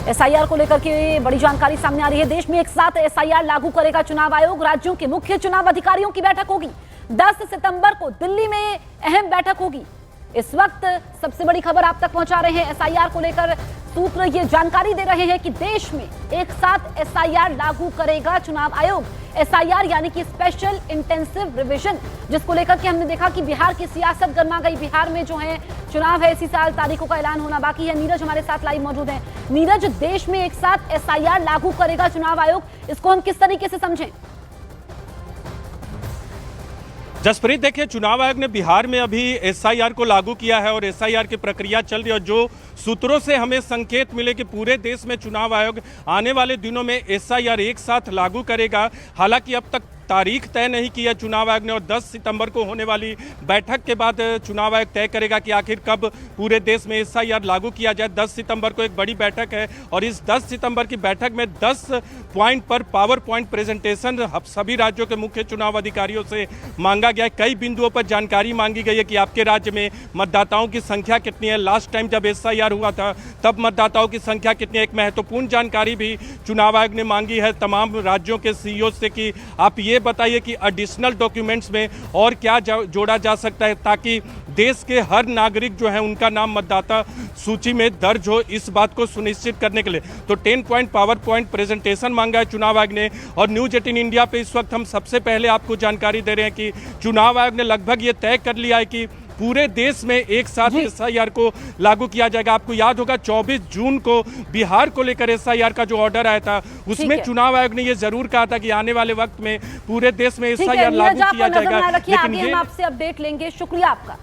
SIR को लेकर के बड़ी जानकारी सामने आ रही है। देश में एक साथ एसआईआर लागू करेगा चुनाव आयोग। राज्यों के मुख्य चुनाव अधिकारियों की बैठक होगी 10 सितंबर को दिल्ली में अहम बैठक होगी। इस वक्त सबसे बड़ी खबर आप तक पहुंचा रहे हैं। एसआईआर को लेकर सूत्र ये जानकारी दे रहे हैं कि देश में एक साथ एसआईआर लागू करेगा चुनाव आयोग। एसआईआर यानी कि स्पेशल इंटेंसिव रिवीजन, जिसको लेकर के हमने देखा कि बिहार की सियासत गर्मा गई। बिहार में जो है चुनाव है, इसी साल तारीखों का ऐलान होना बाकी है। नीरज हमारे साथ लाइव मौजूद है। नीरज, देश में एक साथ एसआईआर लागू करेगा चुनाव आयोग, इसको हम किस तरीके से समझें? जसप्रीत, देखिए, चुनाव आयोग ने बिहार में अभी एसआईआर को लागू किया है और एसआईआर की प्रक्रिया चल रही है। और जो सूत्रों से हमें संकेत मिले कि पूरे देश में चुनाव आयोग आने वाले दिनों में एसआईआर एक साथ लागू करेगा। हालांकि अब तक तारीख तय नहीं की है चुनाव आयोग ने और 10 सितंबर को होने वाली बैठक के बाद चुनाव आयोग तय करेगा कि आखिर कब पूरे देश में एसआईआर लागू किया जाए। 10 सितंबर को एक बड़ी बैठक है और इस 10 सितंबर की बैठक में 10 पॉइंट पर पावर पॉइंट प्रेजेंटेशन सभी राज्यों के मुख्य चुनाव अधिकारियों से मांगा गया है। कई बिंदुओं पर जानकारी मांगी गई है कि आपके राज्य में मतदाताओं की संख्या कितनी है, लास्ट टाइम जब एसआईआर हुआ था तब मतदाताओं की संख्या कितनी है। एक महत्वपूर्ण जानकारी भी चुनाव आयोग ने मांगी है तमाम राज्यों के सीईओ से कि आप ये बताइए कि एडिशनल डॉक्यूमेंट्स में और क्या जोड़ा जा सकता है ताकि देश के हर नागरिक जो है उनका नाम मतदाता सूची में दर्ज हो। इस बात को सुनिश्चित करने के लिए तो 10 पॉइंट पावर पॉइंट प्रेजेंटेशन मांगा है चुनाव आयोग ने। और न्यूज़ 18 इंडिया पे इस वक्त हम सबसे पहले आपको जानकारी दे रहे हैं कि चुनाव आयोग ने लगभग ये तय कर लिया है कि पूरे देश में एक साथ एसआईआर को लागू किया जाएगा। आपको याद होगा 24 जून को बिहार को लेकर एसआईआर का जो ऑर्डर आया था उसमें चुनाव आयोग ने ये जरूर कहा था कि आने वाले वक्त में पूरे देश में एसआईआर लागू किया जाएगा। लेकिन हम आपसे अपडेट लेंगे। शुक्रिया आपका।